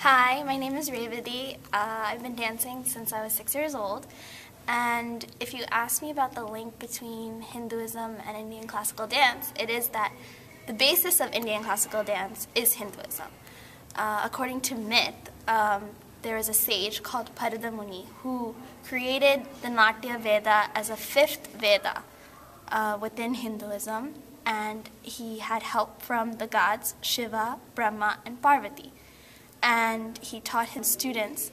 Hi, my name is Revati. I've been dancing since I was 6 years old. And if you ask me about the link between Hinduism and Indian classical dance, it is that the basis of Indian classical dance is Hinduism. According to myth, there is a sage called Parada Muni who created the Natya Veda as a fifth Veda within Hinduism, and he had help from the gods Shiva, Brahma, and Parvati. And he taught his students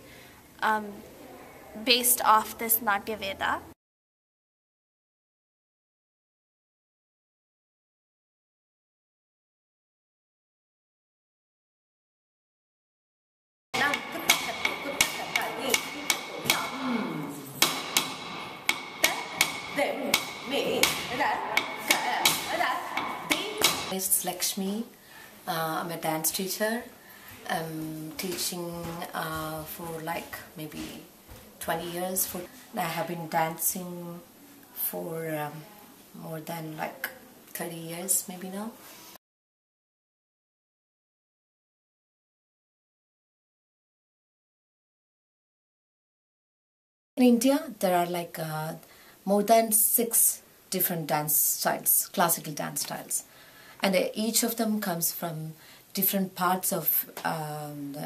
based off this Natya Veda. It's Lakshmi. I'm a dance teacher. I'm teaching for like maybe 20 years. I have been dancing for more than like 30 years maybe now. In India, there are like more than 6 different dance styles, classical dance styles. And each of them comes from different parts of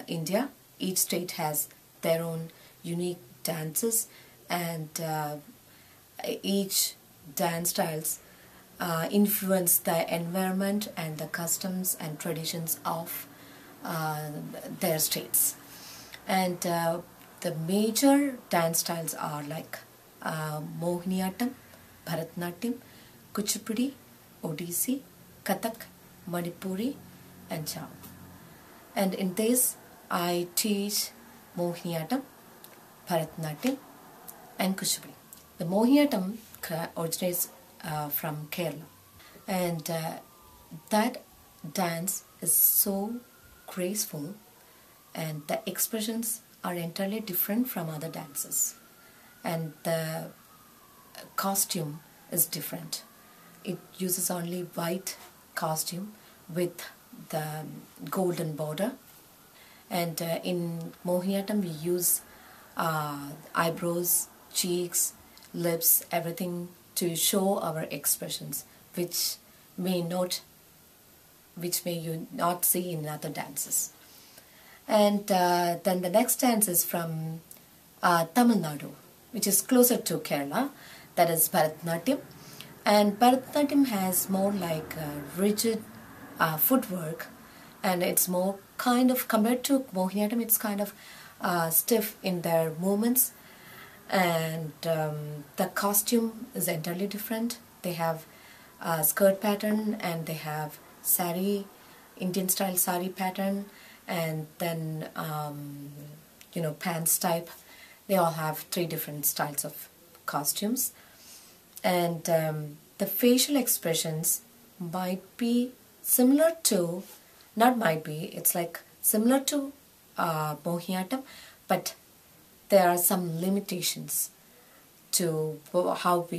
India. Each state has their own unique dances, and each dance styles influence the environment and the customs and traditions of their states. And the major dance styles are like Mohiniyattam, Bharatanatyam, Kuchipudi, Odissi, Kathak, Manipuri, and Chau. And in this, I teach Mohiniyattam, Bharatanatyam, and Kuchipudi. The Mohiniyattam originates from Kerala, and that dance is so graceful, and the expressions are entirely different from other dances, and the costume is different. It uses only white costume with the golden border, and in Mohiniyattam we use eyebrows, cheeks, lips, everything to show our expressions, which may you not see in other dances. And then the next dance is from Tamil Nadu, which is closer to Kerala, that is Bharatanatyam. And Bharatanatyam has more like rigid footwork, and it's more kind of, compared to Mohiniyattam, it's kind of stiff in their movements. And the costume is entirely different. They have a skirt pattern, and they have sari, Indian style sari pattern, and then pants type. They all have 3 different styles of costumes, and the facial expressions might be similar to, not might be, it's like similar to Mohiniyattam, but there are some limitations to how we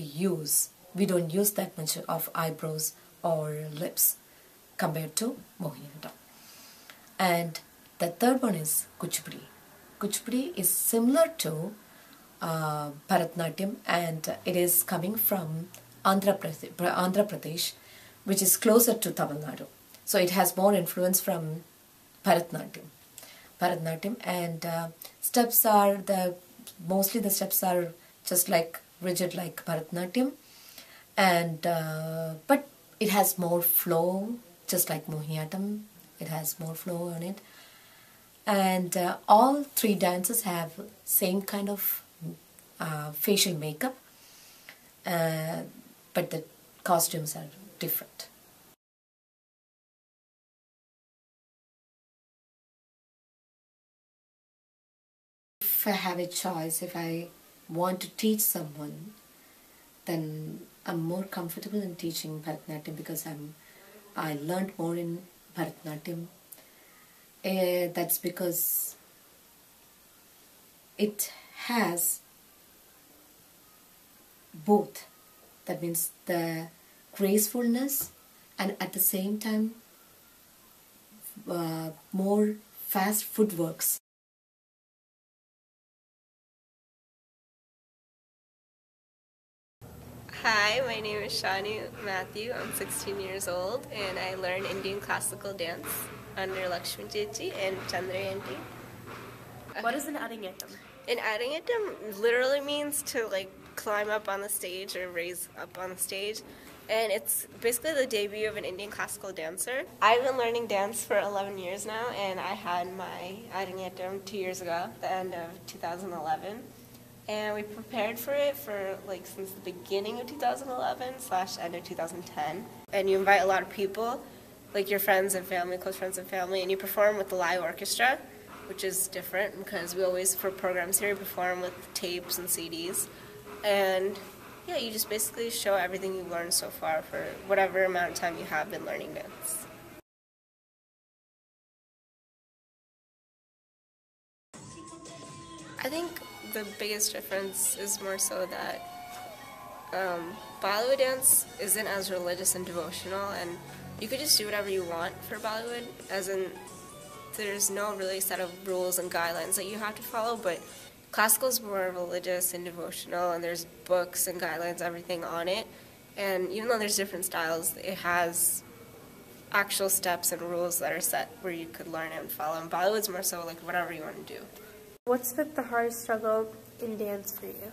don't use that much of eyebrows or lips compared to Mohiniyattam. And the third one is Kuchipudi. Kuchipudi is similar to Bharatanatyam, and it is coming from Andhra Pradesh, which is closer to Tamil Nadu. So it has more influence from Bharatanatyam. And mostly the steps are just like rigid like Bharatanatyam, and but it has more flow, just like Mohiniyattam. It has more flow on it, and all 3 dances have same kind of facial makeup, but the costumes are different. If I have a choice, if I want to teach someone, then I'm more comfortable in teaching Bharatanatyam because I learned more in Bharatanatyam. That's because it has both. That means the gracefulness and at the same time more fast footworks. Hi, my name is Shanu Matthew. I'm 16 years old and I learn Indian classical dance under Lakshmi Chechy and Chandrayanti. What is an Arangetam? An Arangetam literally means to like climb up on the stage or raise up on the stage, and it's basically the debut of an Indian classical dancer. I've been learning dance for 11 years now, and I had my Arangetam 2 years ago, the end of 2011. And we prepared for it for like since the beginning of 2011/end of 2010. And you invite a lot of people, like your friends and family, close friends and family, and you perform with the live orchestra, which is different because we always, for programs here, we perform with tapes and CDs. And yeah, you just basically show everything you've learned so far for whatever amount of time you have been learning dance. I think the biggest difference is more so that Bollywood dance isn't as religious and devotional, and you could just do whatever you want for Bollywood, as in there's no really set of rules and guidelines that you have to follow, but classical is more religious and devotional, and there's books and guidelines, everything on it, and even though there's different styles, it has actual steps and rules that are set where you could learn and follow, and Bollywood's more so like whatever you want to do. What's been the hardest struggle in dance for you?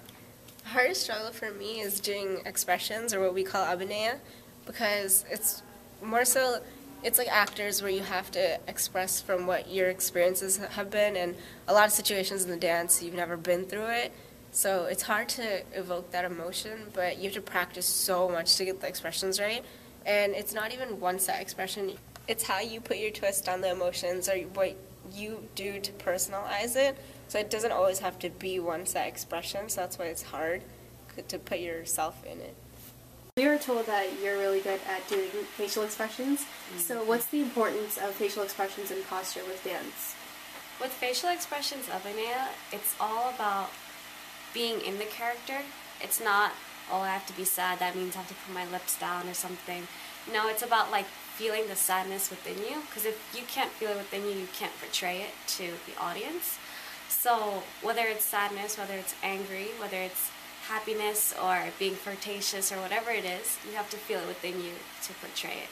The hardest struggle for me is doing expressions, or what we call abhinaya, because it's more so, it's like actors where you have to express from what your experiences have been, and a lot of situations in the dance you've never been through it, so it's hard to evoke that emotion, but you have to practice so much to get the expressions right, and it's not even one set expression, it's how you put your twist on the emotions, or what you do to personalize it. So it doesn't always have to be one set expression, so that's why it's hard to put yourself in it. We were told that you're really good at doing facial expressions, so what's the importance of facial expressions and posture with dance? With facial expressions abhinaya, it's all about being in the character. It's not, oh, I have to be sad, that means I have to put my lips down or something. No, it's about like feeling the sadness within you, because if you can't feel it within you, you can't portray it to the audience. So whether it's sadness, whether it's angry, whether it's happiness or being flirtatious or whatever it is, you have to feel it within you to portray it.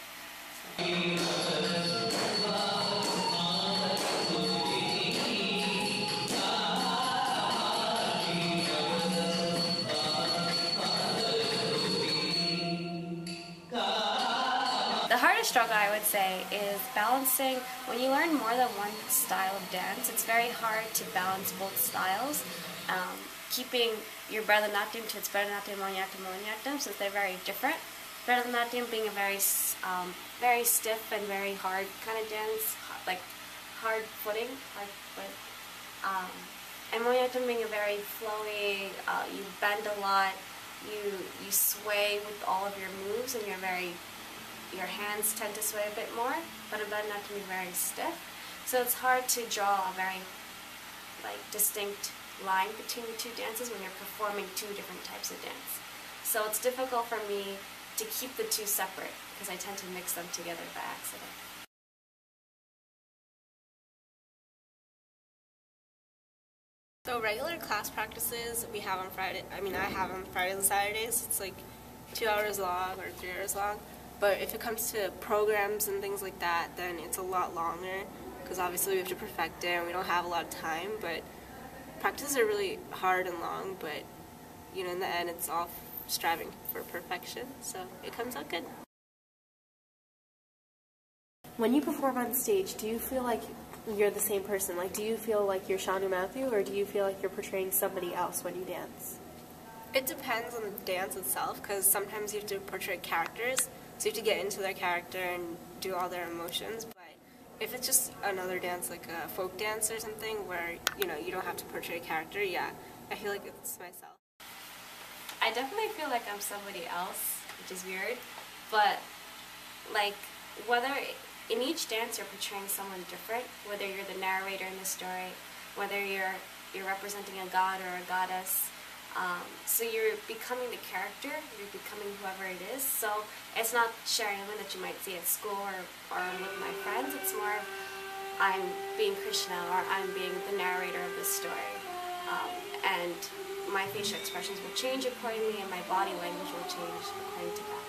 The hardest struggle, I would say, is balancing. When you learn more than one style of dance, it's very hard to balance both styles. Keeping your Bharatanatyam to its Bharatanatyam, Mohiniyattam, since they're very different. Bharatanatyam being a very stiff and very hard kind of dance, like hard foot. And Mohiniyattam being a very flowy, you bend a lot, you sway with all of your moves, and your hands tend to sway a bit more, but a Bharatanatyam is very stiff. So it's hard to draw a very distinct line between the two dances when you're performing two different types of dance. So it's difficult for me to keep the two separate because I tend to mix them together by accident. So regular class practices we have on Friday, I have on Fridays and Saturdays. It's like 2 hours long or 3 hours long. But if it comes to programs and things like that, then it's a lot longer because obviously we have to perfect it and we don't have a lot of time. But practices are really hard and long, but in the end it's all striving for perfection, so it comes out good. When you perform on stage, do you feel like you're the same person? Like, do you feel like you're Shanu Matthew, or do you feel like you're portraying somebody else when you dance? It depends on the dance itself, because sometimes you have to portray characters, so you have to get into their character and do all their emotions. But if it's just another dance, like a folk dance or something, where you don't have to portray a character, yeah, I feel like it's myself. I definitely feel like I'm somebody else, which is weird, but whether in each dance you're portraying someone different, whether you're the narrator in the story, whether you're representing a god or a goddess, so you're becoming the character, you're becoming whoever it is. So it's not Sherry Lynn that you might see at school or with my friends. It's more I'm being Krishna or I'm being the narrator of this story. And my facial expressions will change accordingly and my body language will change according to that.